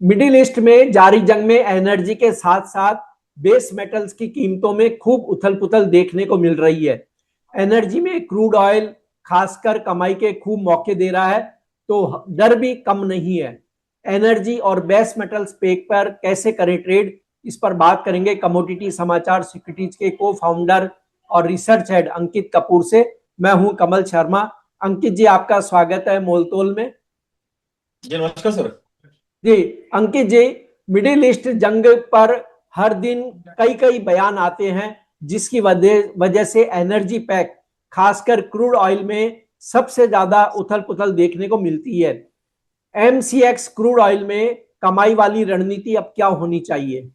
Middle east में जारी जंग में एनर्जी के साथ साथ बेस मेटल्स की कीमतों में खूब उथल पुथल देखने को मिल रही है। एनर्जी में क्रूड ऑयल खासकर कमाई के खूब मौके दे रहा है, तो डर भी कम नहीं है। एनर्जी और बेस मेटल्स पेक पर कैसे करें ट्रेड, इस पर बात करेंगे कमोडिटी समाचार सिक्योरिटीज के को फाउंडर और रिसर्च हेड अंकित कपूर से। मैं हूं कमल शर्मा। अंकित जी, आपका स्वागत है मोलतोल में। जी नमस्कार सर। जी अंकित जी, मिडिल ईस्ट जंग पर हर दिन कई कई बयान आते हैं, जिसकी वजह वजह से एनर्जी पैक खासकर क्रूड ऑयल में सबसे ज्यादा उथल पुथल देखने को मिलती है। एमसीएक्स क्रूड ऑयल में कमाई वाली रणनीति अब क्या होनी चाहिए?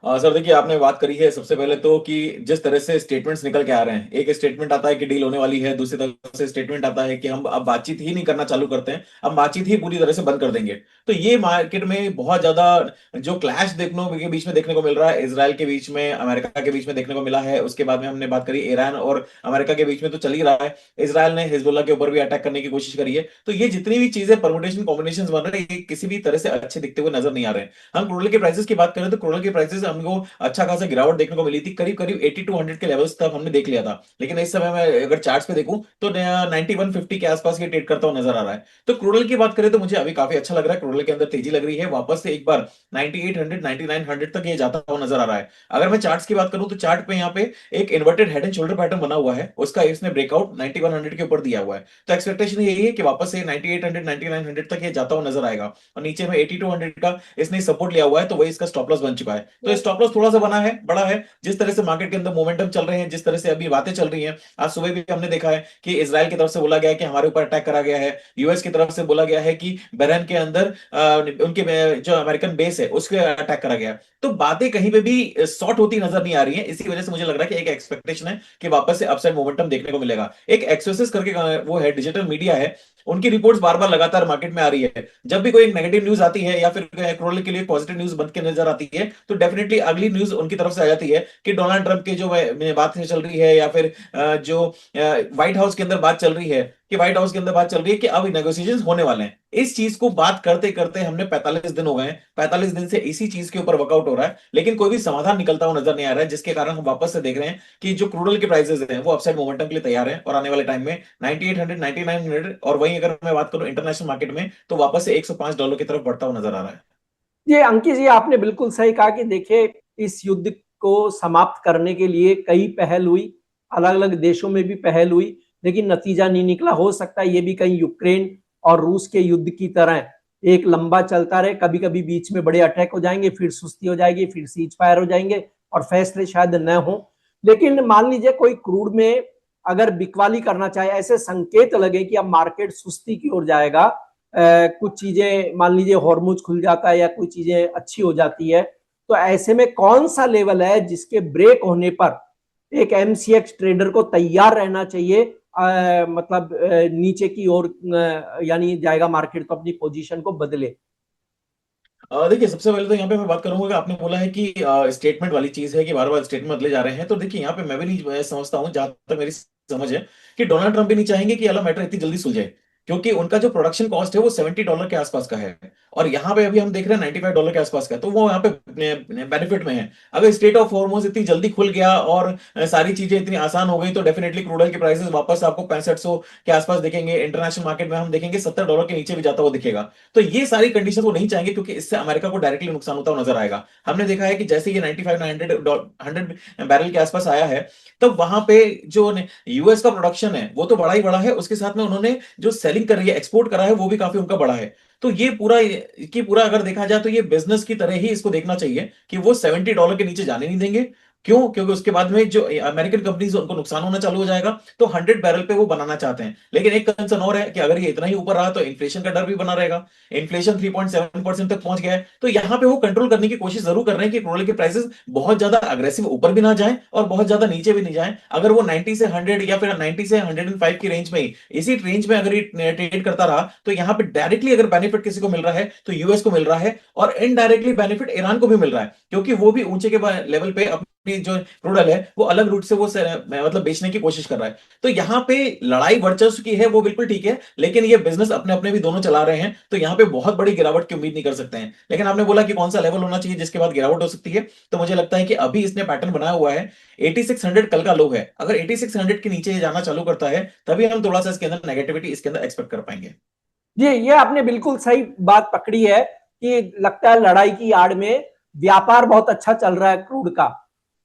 सर देखिए, आपने बात करी है सबसे पहले तो कि जिस तरह से स्टेटमेंट्स निकल के आ रहे हैं, एक स्टेटमेंट आता है कि डील होने वाली है, दूसरी तरफ से स्टेटमेंट आता है कि हम अब बातचीत ही नहीं करना चालू करते हैं, अब बातचीत ही पूरी तरह से बंद कर देंगे। तो ये मार्केट में बहुत ज्यादा जो क्लैश देखने के बीच में देखने को मिल रहा है, इसराइल के बीच में, अमेरिका के बीच में देखने को मिला है। उसके बाद में हमने बात करी ईरान और अमेरिका के बीच में, तो चल ही रहा है। इसराइल ने हिजबुल्लाह के ऊपर भी अटैक करने की कोशिश करी है। तो ये जितनी भी चीजें परमुटेशन कॉम्बिनेशन बन रहे हैं, ये किसी भी तरह से अच्छे दिखते हुए नजर नहीं आ रहे हैं। हम क्रूडल के प्राइसेस की बात करें तो क्रूडल के प्राइसेस हमको अच्छा खासा गिरावट देखने को मिली थी, करीब करीब 8200 के लेवल्स तक हमने देख लिया था। लेकिन इस समय मैं अगर चार्ट्स पे देखूं तो 9150 के आसपास ये ट्रेड करता हुआ नजर आ रहा है। तो क्रूडल की बात करें तो मुझे अभी काफी अच्छा लग रहा है, क्रूडल के अंदर तेजी लग रही है, वापस से एक बार 9800 9900 तक ये जाता हुआ नजर आ रहा है। अगर मैं चार्ट्स की बात करूं तो चार्ट पे यहाँ पे एक inverted head and shoulder pattern बना हुआ है, उसका इसने ब्रेकआउट 9100 के ऊपर दिया हुआ है। तो एक्सपेक्टेशन यही है कि वापस से 9800 9900 तक ये जाता हुआ नजर आएगा। और नीचे में 8200 का इसने सपोर्ट लिया हुआ है, तो वही इसका स्टॉप लॉस बन चुका है। तो स्टॉप लॉस थोड़ा सा बना है, बड़ा है। जिस तरह से मार्केट के अंदर मोमेंटम चल रहे हैं, जिस तरह से अभी बातें चल रही हैं, आज सुबह भी हमने देखा है कि इजराइल की तरफ से बोला गया है कि हमारे ऊपर अटैक करा गया है, यूएस की तरफ से बोला गया है कि बहरीन के अंदर उनके जो अमेरिकन बेस है उसके अटैक करा गया है। तो बातें कहीं पे भी शॉर्ट होती नजर नहीं आ रही है। इसी वजह से मुझे लग रहा है कि एक एक्सपेक्टेशन है कि वापस से अपसाइड मोमेंटम देखने को मिलेगा। एक एक्सेसिस करके वो है, डिजिटल मीडिया है, उनकी रिपोर्ट्स बार बार लगातार मार्केट में आ रही है। जब भी कोई एक नेगेटिव न्यूज आती है या फिर क्रोल के लिए पॉजिटिव न्यूज बन के नजर आती है, तो डेफिनेटली अगली न्यूज उनकी तरफ से आ जाती है कि डोनाल्ड ट्रंप के जो बात चल रही है, या फिर जो व्हाइट हाउस के अंदर बात चल रही है, कि व्हाइट हाउस के अंदर बात चल रही है कि अब नेगोशिएशंस होने वाले हैं। इस चीज को बात करते करते हमने 45 दिन हो गए हैं, 45 दिन से इसी चीज के ऊपर वर्कआउट हो रहा है, लेकिन कोई भी समाधान निकलता हुआ नजर नहीं आ रहा है, जिसके कारण हम वापस से देख रहे हैं कि जो क्रूडल के प्राइसेस हैं वो अपसाइड मोमेंटम के लिए तैयार है। और आने वाले टाइम में 9800 9900, और वहीं अगर मैं बात करूं इंटरनेशनल मार्केट में, तो वापस से $105 की तरफ बढ़ता हुआ नजर आ रहा है। ये अंकित जी, आपने बिल्कुल सही कहा कि देखिए, इस युद्ध को समाप्त करने के लिए कई पहल हुई, अलग अलग देशों में भी पहल हुई, लेकिन नतीजा नहीं निकला। हो सकता है ये भी कहीं यूक्रेन और रूस के युद्ध की तरह एक लंबा चलता रहे। कभी कभी बीच में बड़े अटैक हो जाएंगे, फिर सुस्ती हो जाएगी, फिर सीज फायर हो जाएंगे और फैसले शायद न हो। लेकिन मान लीजिए कोई क्रूड में अगर बिकवाली करना चाहे, ऐसे संकेत लगे कि अब मार्केट सुस्ती की ओर जाएगा, कुछ चीजें मान लीजिए हॉर्मोज खुल जाता है या कोई चीजें अच्छी हो जाती है, तो ऐसे में कौन सा लेवल है जिसके ब्रेक होने पर एक एमसीएक्स ट्रेडर को तैयार रहना चाहिए? मतलब नीचे की ओर यानी जाएगा मार्केट, तो अपनी पोजीशन को बदले। देखिए, सबसे पहले तो यहाँ पे मैं बात करूंगा कि आपने बोला है कि स्टेटमेंट वाली चीज है कि बार बार स्टेटमेंट बदले जा रहे हैं। तो देखिए, यहाँ पे मैं भी नहीं समझता हूँ, जहां तक मेरी समझ है, कि डोनाल्ड ट्रंप भी नहीं चाहेंगे कि ये मैटर इतनी जल्दी सुलझे, क्योंकि उनका जो प्रोडक्शन कॉस्ट है वो $70 के आसपास का है। और यहाँ पे अभी हम देख रहे हैं $95 के आसपास का है, तो वो यहाँ पे बेनिफिट में है। अगर स्टेट ऑफ हॉर्मोज इतनी जल्दी खुल गया और सारी चीजें इतनी आसान हो गई, तो डेफिनेटली क्रूड ऑयल के प्राइसेस वापस आपको 6500 के आसपास दिखेंगे। इंटरनेशनल मार्केट में हम देखेंगे $70 के नीचे भी जाता हुआ दिखेगा। तो ये सारी कंडीशन वो नहीं चाहेंगे, क्योंकि इससे अमेरिका को डायरेक्टली नुकसान होता हुआ नजर आएगा। हमने देखा है कि जैसे ये 95 100 बैरल के आसपास आया है, तब वहां पे जो यूएस का प्रोडक्शन है वो तो बड़ा ही बड़ा है, उसके साथ में उन्होंने जो सेलिंग कर रही है, एक्सपोर्ट करा है, वो भी काफी उनका बड़ा है। तो ये पूरा अगर देखा जाए तो ये बिजनेस की तरह ही इसको देखना चाहिए कि वो $70 के नीचे जाने नहीं देंगे। क्यों? क्योंकि उसके बाद में जो अमेरिकन कंपनीज उनको नुकसान होना चालू हो जाएगा। तो 100 बैरल पे वो बनाना चाहते हैं। लेकिन एक कंसर्न और है कि अगर ये इतना ही ऊपर रहा तो इन्फ्लेशन का डर भी बना रहेगा। इन्फ्लेशन 3.7% तक पहुंच गया है, तो यहां पे वो कंट्रोल करने की कोशिश जरूर कर रहे हैं कि पेट्रोल के प्राइसेस बहुत ज्यादा अग्रेसिव ऊपर भी ना जाए और बहुत ज्यादा नीचे भी नहीं जाए। अगर वो 90 से 100 या फिर 90 से 105 की रेंज में ही, इसी रेंज में अगर ये ट्रेड करता रहा, तो यहां पे डायरेक्टली अगर बेनिफिट किसी को मिल रहा है तो यूएस को मिल रहा है, और इनडायरेक्टली बेनिफिट ईरान को भी मिल रहा है, क्योंकि वो भी ऊंचे के लेवल पे अपनी जो क्रूड ऑयल है वो अलग रूट से वो मतलब बेचने की कोशिश कर रहा है। तो यहाँ पे लड़ाई वर्चस्व की है वो बिल्कुल ठीक है, लेकिन ये बिजनेस अपने अपने भी दोनों चला रहे हैं, तो यहाँ पे बहुत बड़ी गिरावट की उम्मीद नहीं कर सकते हैं। लेकिन आपने बोला कि कौन सा लेवल होना चाहिए जिसके बाद गिरावट हो सकती है, तो मुझे लगता है कि अभी इसने पैटर्न बनाया हुआ है, 8600 कल का लो है, अगर 8600 के नीचे जाना चालू करता है तभी हम थोड़ा सा इसके अंदर नेगेटिविटी इसके अंदर एक्सपेक्ट कर पाएंगे। ये आपने बिल्कुल सही बात पकड़ी है कि लगता है लड़ाई की आड़ में व्यापार बहुत अच्छा चल रहा है क्रूड का।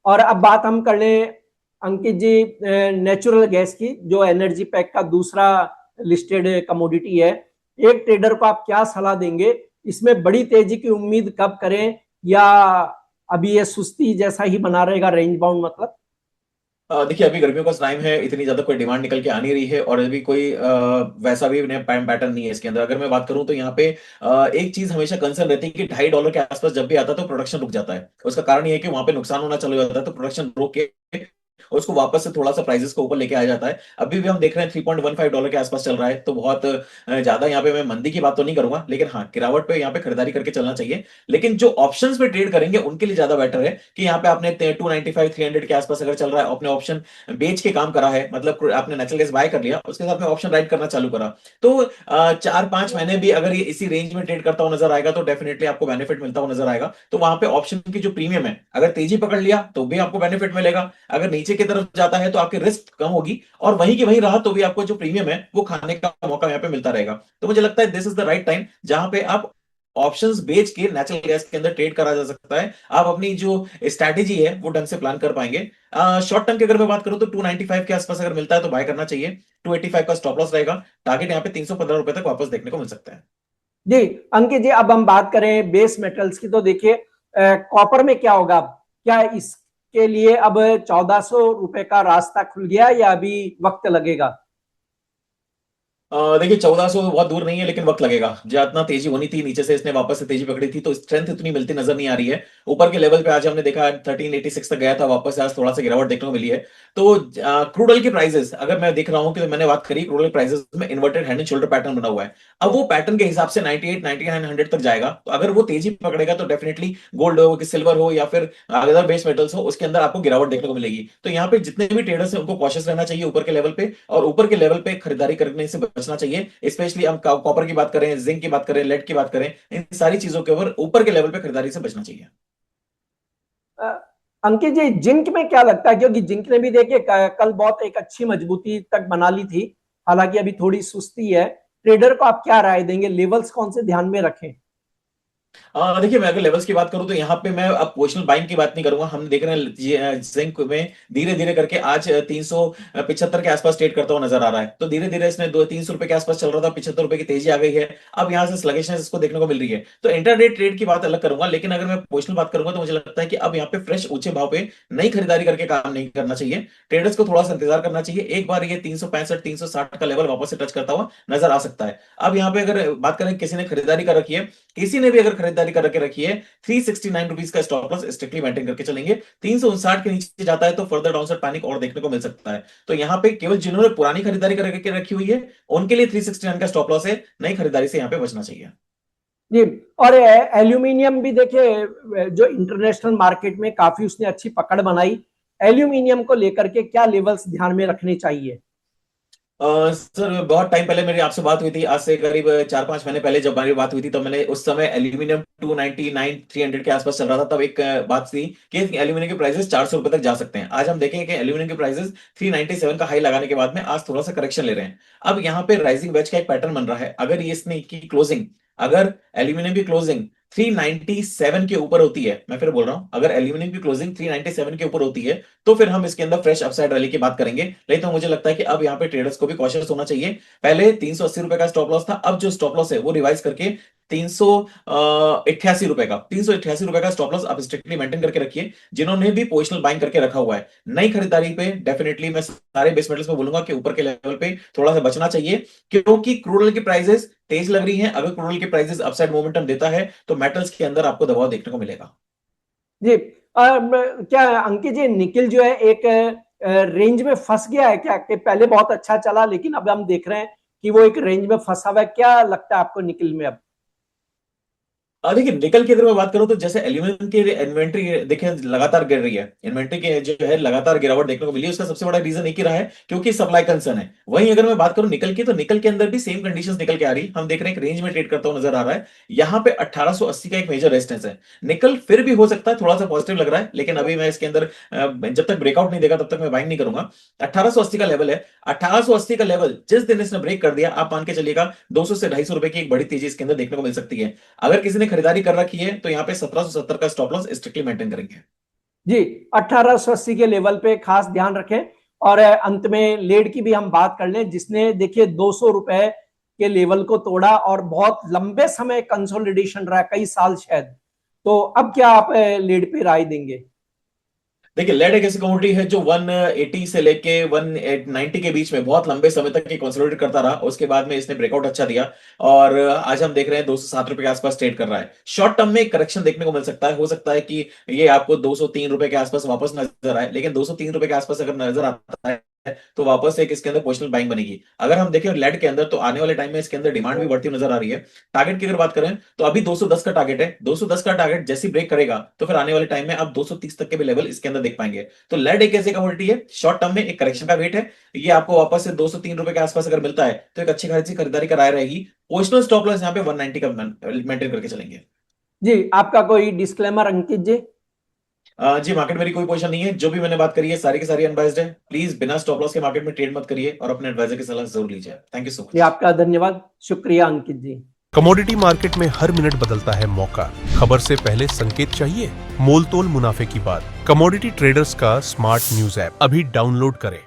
और अब बात हम कर लें अंकित जी नेचुरल गैस की, जो एनर्जी पैक का दूसरा लिस्टेड कमोडिटी है। एक ट्रेडर को आप क्या सलाह देंगे, इसमें बड़ी तेजी की उम्मीद कब करें, या अभी ये सुस्ती जैसा ही बना रहेगा, रेंज बाउंड मतलब? देखिए अभी गर्मियों का टाइम है, इतनी ज्यादा कोई डिमांड निकल के आ नहीं रही है, और अभी कोई वैसा भी नया पैटर्न नहीं है इसके अंदर। अगर मैं बात करूं तो यहाँ पे एक चीज हमेशा कंसर्न रहती है कि $2.5 के आसपास जब भी आता है तो प्रोडक्शन रुक जाता है। उसका कारण ये है कि वहां पे नुकसान होना चालू हो जाता है, तो प्रोडक्शन रोक के उसको वापस से थोड़ा सा प्राइसेस को ऊपर लेके आ जाता है। अभी भी हम देख रहे हैं $3.15 के आसपास चल रहा है, तो बहुत ज्यादा यहाँ पे मैं मंदी की बात तो नहीं करूंगा, लेकिन हाँ गिरावट पे यहाँ पे खरीदारी करके चलना चाहिए। लेकिन जो ऑप्शंस पे ट्रेड करेंगे उनके लिए ज्यादा बेटर है कि यहाँ पे आपने 295 300 के आसपास अगर चल रहा है, अपने ऑप्शन बेच के काम करा है, मतलब आपने नेचुरल गैस बाय कर लिया, उसके साथ में ऑप्शन राइट करना चालू करा, तो 4-5 महीने भी अगर ये इसी रेंज में ट्रेड करता हुआ नजर आएगा तो डेफिनेटली आपको बेनिफिट मिलता हुआ नजर आएगा। तो वहां पे ऑप्शन की जो प्रीमियम है, अगर तेजी पकड़ लिया तो भी आपको बेनिफिट मिलेगा, अगर नीचे की तरफ जाता है तो आपकी रिस्क कम होगी, और वहीं की वहीं रहा तो भी आपको जो प्रीमियम है वो खाने का मौका यहाँ पे मिलता रहेगा। तो मुझे लगता है this is the right time जहां पे आप ऑप्शंस बेच के नेचुरल गैस के अंदर ट्रेड करा जा सकता है। आप अपनी जो स्ट्रैटेजी है वो ढंग से प्लान कर पाएंगे। शॉर्ट टर्म की अगर मैं बात करूं तो 295 के आसपास अगर मिलता है तो बाय करना चाहिए। 285 का स्टॉप लॉस रहेगा, टारगेट यहाँ पे ₹315 तक वापस देखने को मिल सकता है। जी अंकित जी, अब हम बात करें बेस मेटल्स की, तो देखिए कॉपर में क्या होगा अब? क्या इसके लिए अब ₹1400 का रास्ता खुल गया, या अभी वक्त लगेगा? देखिए 1400 बहुत दूर नहीं है, लेकिन वक्त लगेगा। जितना तेजी होनी थी नीचे से इसने वापस से तेजी पकड़ी थी, तो स्ट्रेंथ इतनी मिलती नजर नहीं आ रही है। ऊपर के लेवल पे आज हमने देखा 1386 तक गया था, वापस से आज थोड़ा सा गिरावट देखने को मिली है। तो क्रूड ऑयल की प्राइसेस अगर मैं देख रहा हूं कि मैंने बात करी, क्रूड ऑयल प्राइसेस में inverted hand and shoulder pattern बना हुआ है। अब वो पैटर्न के हिसाब से 98 9900 तक जाएगा, तो अगर वो तेजी पकड़ेगा तो डेफिनेटली गोल्ड हो, सिल्वर हो, या फिर अदर बेस मेटल्स हो, उसके अंदर आपको गिरावट देखने को मिलेगी। तो यहाँ पे जितने भी ट्रेडर्स हैं उनको कॉशियस रहना चाहिए ऊपर के लेवल पे, और ऊपर के लेवल पे खरीदारी करने से बचना चाहिए। स्पेशली हम कॉपर की बात करें, जिंक की बात करें, लेड की बात करें, इन सारी चीजों के ऊपर के लेवल पे खरीदारी से बचना चाहिए। अ, अंकित जी, जिंक में क्या लगता है? क्योंकि जिंक ने भी देखिए कल बहुत एक अच्छी मजबूती तक बना ली थी, हालांकि अभी थोड़ी सुस्ती है। ट्रेडर को आप क्या राय देंगे, लेवल्स कौन से ध्यान में रखें? देखिए मैं अगर लेवल्स की बात करूं तो यहाँ पे मैं अब पोजिशनल बाइंग की बात नहीं करूंगा। हम देख रहे हैं जिंक में धीरे धीरे करके आज 375 के आसपास ट्रेड करता हुआ नजर आ रहा है, तो धीरे धीरे इसने 200-300 रुपए के आसपास चल रहा था, ₹75 की तेजी आ गई है। अब यहाँ से स्लगिशनेस इसको देखने को मिल रही है, तो इंटरडे ट्रेड की बात अलग करूंगा, लेकिन अगर मैं पोजिशनल बात करूंगा तो मुझे लगता है कि अब यहाँ पे फ्रेश ऊंचे भाव पे नई खरीदारी करके काम नहीं करना चाहिए। ट्रेडर्स को थोड़ा सा इंतजार करना चाहिए, एक बार ये 365 360 का लेवल वापस से टच करता हुआ नजर आ सकता है। अब यहाँ पे अगर बात करें किसी ने खरीदारी कर रखी है, किसी ने भी अगर खरीदारी करके रखी है, ₹369 का स्टॉप लॉस स्ट्रिक्टली मेंटेन करके चलेंगे। 359 के नीचे जाता है तो फर्दर डाउनसाइड पैनिक और देखने को मिल सकता है। तो यहाँ पे केवल जिन्होंने पुरानी खरीदारी करके रखी हुई है उनके लिए 369 का स्टॉप लॉस है, नई खरीदारी से यहाँ पे बचना चाहिए। जी, और एल्यूमिनियम भी देखिए जो इंटरनेशनल मार्केट में काफी उसने अच्छी पकड़ बनाई। एल्यूमिनियम को लेकर के क्या लेवल्स ध्यान में रखने चाहिए? सर बहुत टाइम पहले मेरी आपसे बात हुई थी, आज से करीब 4-5 महीने पहले जब हमारी बात हुई थी, तो मैंने उस समय एल्यूमिनियम 299 300 के आसपास चल रहा था। तब एक बात थी कि एल्यूमिनियम के प्राइसेस ₹400 तक जा सकते हैं। आज हम देखेंगे कि एल्यूमिनियम के प्राइसेस 397 का हाई लगाने के बाद में आज थोड़ा सा करेक्शन ले रहे हैं। अब यहाँ पे राइजिंग वेज का एक पैटर्न बन रहा है। अगर ये इसने की क्लोजिंग, अगर एल्यूमिनियम की क्लोजिंग 397 के ऊपर होती है, मैं फिर बोल रहा हूं, अगर एल्यूमिनियम की क्लोजिंग 397 के ऊपर होती है तो फिर हम इसके अंदर फ्रेश अपसाइड रैली की बात करेंगे। नहीं तो मुझे लगता है कि अब यहाँ पे ट्रेडर्स को भी कॉशियस होना चाहिए। पहले ₹380 का स्टॉप लॉस था, अब जो स्टॉप लॉस है वो रिवाइज करके 388 रुपए का स्टॉप लॉस आप स्ट्रिक्टली मेंटेन करके रखिए। जिन्होंने भी पोजिशनल बाइंग करके रखा हुआ है, नई खरीदारी पे डेफिनेटली मैं सारे बेस मेटल्स में बोलूंगा कि ऊपर के लेवल पे थोड़ा सा बचना चाहिए, क्योंकि क्रूड ऑयल की प्राइसेस तेज लग रही हैं। अगर क्रूड ऑयल की प्राइसेस अपसाइड मोमेंटम देता है तो मेटल्स के अंदर आपको दबाव देखने को मिलेगा। जी, क्या अंकित जी, निकिल जो है एक रेंज में फंस गया है क्या? कि पहले बहुत अच्छा चला लेकिन अब हम देख रहे हैं कि वो एक रेंज में फंसा हुआ है। क्या लगता है आपको निकिल में अब? देखिए निकल की अगर मैं बात करूं तो जैसे एल्यूमिनियम की इन्वेंट्री देखिए लगातार गिर रही है, इन्वेंट्री की जो है लगातार गिरावट देखने को मिली है। उसका सबसे बड़ा रीजन एक ही रहा है, क्योंकि सप्लाई कंसर्न है। वहीं अगर मैं बात करूं निकल की, तो निकल के अंदर भी सेम कंडीशंस निकल के आ रही, हम देख रहे हैं एक रेंज में ट्रेड करता हुआ नजर आ रहा है। यहाँ पे 1880 का एक मेजर रेजिस्टेंस है। निकल फिर भी हो सकता है थोड़ा सा पॉजिटिव लग रहा है, लेकिन अभी मैं इसके अंदर जब तक ब्रेकआउट नहीं देगा तब तक मैं बाइंग नहीं करूंगा। 1880 का लेवल है, 1880 का लेवल जिस दिन इसने ब्रेक कर दिया, आप मान के चलिएगा 200 से 250 रुपए की एक बड़ी तेजी इसके अंदर देखने को मिल सकती है। अगर किसी ने खरीदारी कर रखी है तो यहाँ पे 1770 का स्टॉप लॉस स्ट्रिक्टली मेंटेन करेंगे। जी, 1880 के लेवल पे खास ध्यान रखें। और अंत में लेड की भी हम बात कर लें, जिसने देखिए 200 रुपए के लेवल को तोड़ा और बहुत लंबे समय कंसोलिडेशन रहा, कई साल शायद। तो अब क्या आप लेड पे राय देंगे? देखिए लेड एक ऐसी कमोडिटी है जो 180 से लेके 190 के बीच में बहुत लंबे समय तक ये कंसोलिडेट करता रहा। उसके बाद में इसने ब्रेकआउट अच्छा दिया और आज हम देख रहे हैं 207 रुपए के आसपास ट्रेड कर रहा है। शॉर्ट टर्म में एक करेक्शन देखने को मिल सकता है, हो सकता है कि ये आपको 203 रुपए के आसपास वापस नजर आए, लेकिन 203 रुपए के आसपास अगर नजर आता है तो वापस एक इसके अंदर पोजिशनल बाइंग बनेगी। अगर हम देखें लेड के अंदर, तो आने वाले टाइम में इसके अंदर डिमांड भी बढ़ती नजर आ रही है। टारगेट की अगर बात करें तो अभी 210 का टारगेट है, 210 का टारगेट जैसे ब्रेक करेगा तो फिर आने वाले टाइम में आप 230 तक के भी लेवल इसके अंदर देख पाएंगे। तो लेड एक ऐसी कमोडिटी है, शॉर्ट टर्म में एक करेक्शन का वेट है। ये आपको वापस से 203 रुपए के आसपास अगर मिलता है तो एक अच्छी खासी खरीदारी का राय रहेगी। पोजिशनल स्टॉप लॉस यहाँ पे 190 का मेंटेन करके चलेंगे। जी, आपका कोई डिस्क्लेमर अंकित जी? जी मार्केट मेरी कोई पोजीशन नहीं है, जो भी मैंने बात करी है सारी की सारी अनबाइज्ड है। प्लीज बिना स्टॉप लॉस के मार्केट में ट्रेड मत करिए और अपने एडवाइजर की सलाह जरूर लीजिए। Thank you so ji, much. आपका धन्यवाद, शुक्रिया अंकित जी। कमोडिटी मार्केट में हर मिनट बदलता है मौका। खबर से पहले संकेत चाहिए, मोल तोल मुनाफे की बात। कमोडिटी ट्रेडर्स का स्मार्ट न्यूज ऐप अभी डाउनलोड करें।